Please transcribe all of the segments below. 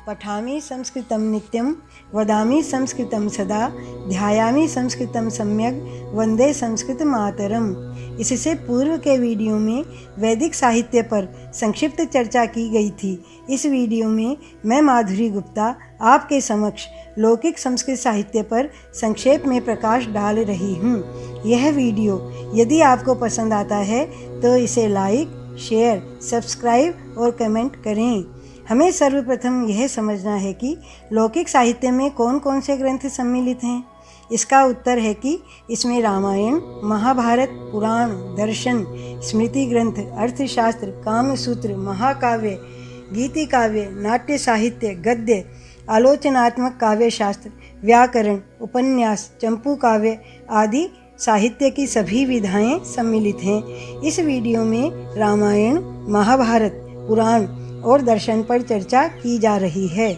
पठामि संस्कृतं नित्यं वदामि संस्कृतं सदा ध्यायामि संस्कृतं सम्यक वंदे संस्कृत मातरम। इससे पूर्व के वीडियो में वैदिक साहित्य पर संक्षिप्त चर्चा की गई थी। इस वीडियो में मैं माधुरी गुप्ता आपके समक्ष लौकिक संस्कृत साहित्य पर संक्षेप में प्रकाश डाल रही हूँ। यह वीडियो यदि आपको पसंद आता है तो इसे लाइक, शेयर, सब्सक्राइब और कमेंट करें। हमें सर्वप्रथम यह समझना है कि लौकिक साहित्य में कौन कौन से ग्रंथ सम्मिलित हैं। इसका उत्तर है कि इसमें रामायण, महाभारत, पुराण, दर्शन, स्मृति ग्रंथ, अर्थशास्त्र, कामसूत्र, महाकाव्य, गीति काव्य, नाट्य साहित्य, गद्य, आलोचनात्मक काव्य शास्त्र, व्याकरण, उपन्यास, चंपू काव्य आदि साहित्य की सभी विधाएं सम्मिलित हैं। इस वीडियो में रामायण, महाभारत, पुराण और दर्शन पर चर्चा की जा रही है।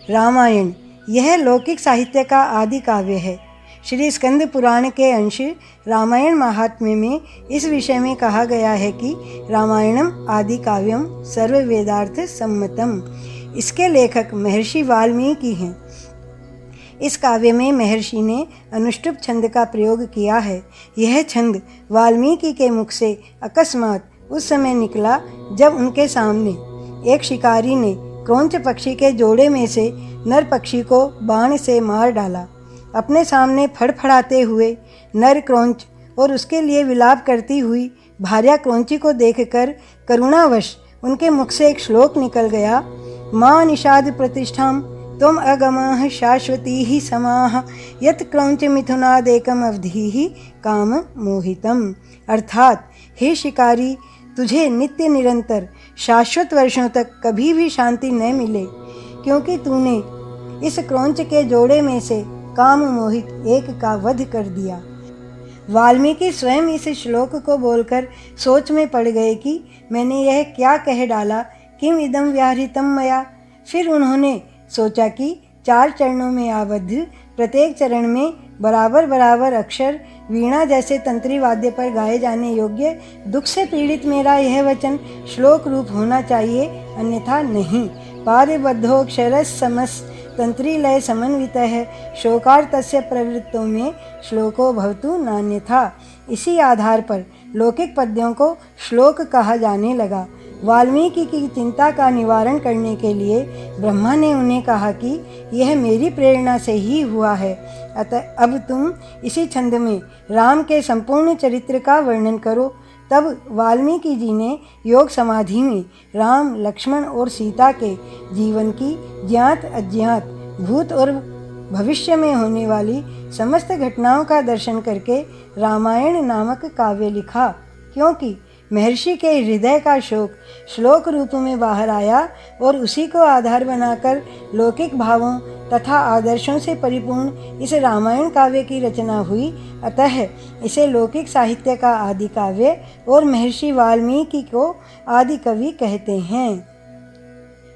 रामायण यह लौकिक साहित्य का आदि काव्य है। श्री स्कंद पुराण के अंश रामायण महात्म्य में इस विषय में कहा गया है कि रामायणम आदि काव्यम सर्व वेदार्थ सम्मतम। इसके लेखक महर्षि वाल्मीकि हैं। इस काव्य में महर्षि ने अनुष्टुप छंद का प्रयोग किया है। यह छंद वाल्मीकि के मुख से अकस्मात उस समय निकला जब उनके सामने एक शिकारी ने क्रौंच पक्षी के जोड़े में से नर पक्षी को बाण से मार डाला। अपने सामने फड़फड़ाते हुए नर क्रौंच और उसके लिए विलाप करती हुई भार्या क्रौंची को देखकर करुणावश उनके मुख से एक श्लोक निकल गया। मां निषाद प्रतिष्ठाम त्वम अगमः शाश्वती ही समाह यत् क्रौंच मिथुनादेकम अवधि ही काम मोहितम। अर्थात हे शिकारी, तुझे नित्य निरंतर शाश्वत वर्षों तक कभी भी शांति न मिले, क्योंकि तूने इस क्रौंच के जोड़े में से काम मोहित एक का वध कर दिया। वाल्मीकि स्वयं इस श्लोक को बोलकर सोच में पड़ गए कि मैंने यह क्या कह डाला, किम इदम व्याहृतम मया। फिर उन्होंने सोचा कि 4 चरणों में आबद्ध प्रत्येक चरण में बराबर बराबर अक्षर वीणा जैसे तंत्री वाद्य पर गाए जाने योग्य दुख से पीड़ित मेरा यह वचन श्लोक रूप होना चाहिए, अन्यथा नहीं। पारिबद्धोक्षर समस तंत्री लय समन्वितः शोकार्तस्य प्रवृत्तों में श्लोको भवतु नान्यथा। इसी आधार पर लौकिक पद्यों को श्लोक कहा जाने लगा। वाल्मीकि की चिंता का निवारण करने के लिए ब्रह्मा ने उन्हें कहा कि यह मेरी प्रेरणा से ही हुआ है, अतः अब तुम इसी छंद में राम के संपूर्ण चरित्र का वर्णन करो। तब वाल्मीकि जी ने योग समाधि में राम, लक्ष्मण और सीता के जीवन की ज्ञात अज्ञात, भूत और भविष्य में होने वाली समस्त घटनाओं का दर्शन करके रामायण नामक काव्य लिखा। क्योंकि महर्षि के हृदय का शोक श्लोक रूप में बाहर आया और उसी को आधार बनाकर लौकिक भावों तथा आदर्शों से परिपूर्ण इस रामायण काव्य की रचना हुई। अतः इसे लौकिक साहित्य का आदि काव्य और महर्षि वाल्मीकि को आदि कवि कहते हैं।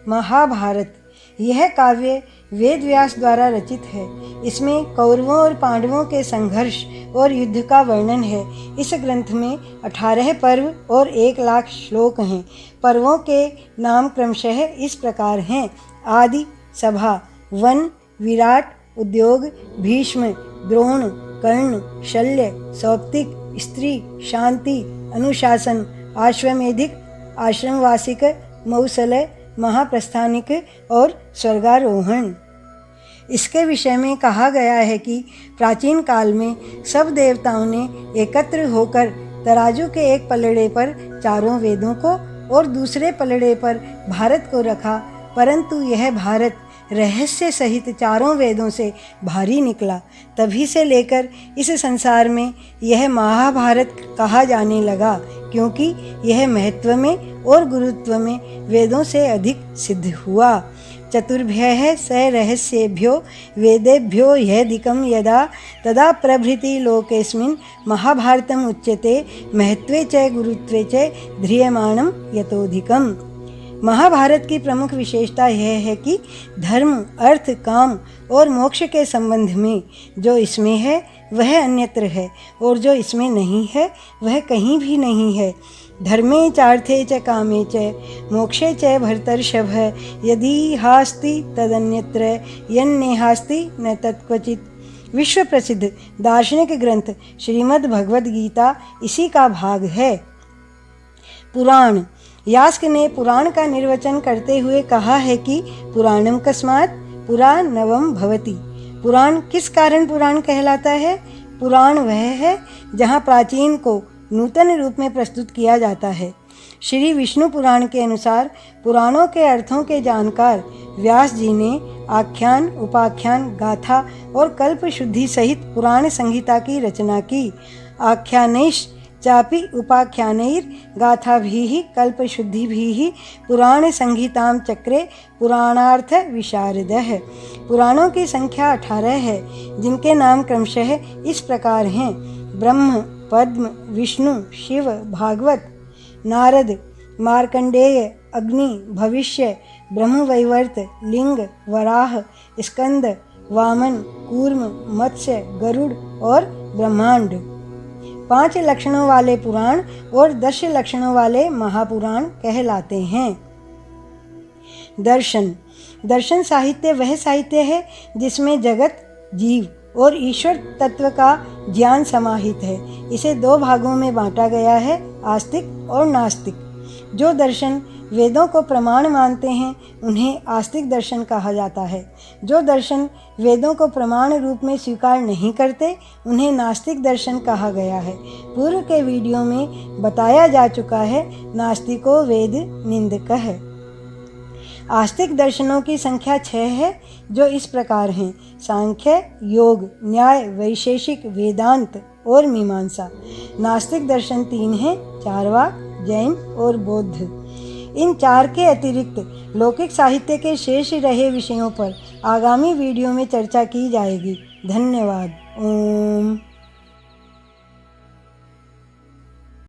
महाभारत यह काव्य वेद व्यास द्वारा रचित है। इसमें कौरवों और पांडवों के संघर्ष और युद्ध का वर्णन है। इस ग्रंथ में 18 पर्व और 1,00,000 श्लोक हैं। पर्वों के नाम क्रमशः इस प्रकार हैं: आदि, सभा, वन, विराट, उद्योग, भीष्म, द्रोण, कर्ण, शल्य, सौप्तिक, स्त्री, शांति, अनुशासन, आश्वमेधिक, आश्रमवासिक, मौसलय, महाप्रस्थानिक और स्वर्गारोहण। इसके विषय में कहा गया है कि प्राचीन काल में सब देवताओं ने एकत्र होकर तराजू के एक पलड़े पर चारों वेदों को और दूसरे पलड़े पर भारत को रखा, परंतु यह भारत रहस्य सहित चारों वेदों से भारी निकला। तभी से लेकर इस संसार में यह महाभारत कहा जाने लगा, क्योंकि यह महत्व में और गुरुत्व में वेदों से अधिक सिद्ध हुआ। चतुर्भ्यः स रहस्येभ्यो वेदेभ्यो ह्यधिकं यदा तदा प्रभृति लोकेस्मिन् महाभारतम् उच्यते महत्वे च गुरुत्वे च ध्रियमाणं यतोधिकम्। महाभारत की प्रमुख विशेषता यह है कि धर्म, अर्थ, काम और मोक्ष के संबंध में जो इसमें है वह अन्यत्र है और जो इसमें नहीं है वह कहीं भी नहीं है। धर्मे चार्थे च कामे च मोक्षे च भरतर्षभ यदि हास्ति तदन्यत्र यन्नेहास्ति न तत्क्वचित्। विश्व प्रसिद्ध दार्शनिक ग्रंथ श्रीमद् भगवद गीता इसी का भाग है। पुराण। यास्क ने पुराण का निर्वचन करते हुए कहा है कि पुराणम कस्मात् पुरा नवम भवति। पुराण किस कारण पुराण कहलाता है? पुराण वह है जहाँ प्राचीन को नूतन रूप में प्रस्तुत किया जाता है। श्री विष्णु पुराण के अनुसार पुराणों के अर्थों के जानकार व्यास जी ने आख्यान, उपाख्यान, गाथा और कल्प शुद्धि सहित पुराण संहिता की रचना की। आख्यानैश्च चापि उपाख्यानैर् गाथाभिः कल्पशुद्धिभिः पुराण संहितां चक्रे पुराणार्थ विशारदः। पुराणों की संख्या 18 है, जिनके नाम क्रमशः इस प्रकार हैं: ब्रह्म, पद्म, विष्णु, शिव, भागवत, नारद, मार्कंडेय, अग्नि, भविष्य, ब्रह्मवैवर्त, लिंग, वराह, स्कंद, वामन, कूर्म, मत्स्य, गरुड़ और ब्रह्मांड। 5 लक्षणों वाले पुराण और 10 लक्षणों वाले महापुराण कहलाते हैं। दर्शन। दर्शन साहित्य वह साहित्य है जिसमें जगत, जीव और ईश्वर तत्व का ज्ञान समाहित है। इसे 2 भागों में बांटा गया है, आस्तिक और नास्तिक। जो दर्शन वेदों को प्रमाण मानते हैं उन्हें आस्तिक दर्शन कहा जाता है। जो दर्शन वेदों को प्रमाण रूप में स्वीकार नहीं करते उन्हें नास्तिक दर्शन कहा गया है। पूर्व के वीडियो में बताया जा चुका है, नास्तिको वेद निंदकः। आस्तिक दर्शनों की संख्या 6 है, जो इस प्रकार हैं: सांख्य, योग, न्याय, वैशेषिक, वेदांत और मीमांसा। नास्तिक दर्शन 3 हैं: चारवाक, जैन और बौद्ध। इन 4 के अतिरिक्त लौकिक साहित्य के शेष रहे विषयों पर आगामी वीडियो में चर्चा की जाएगी। धन्यवाद। ओम।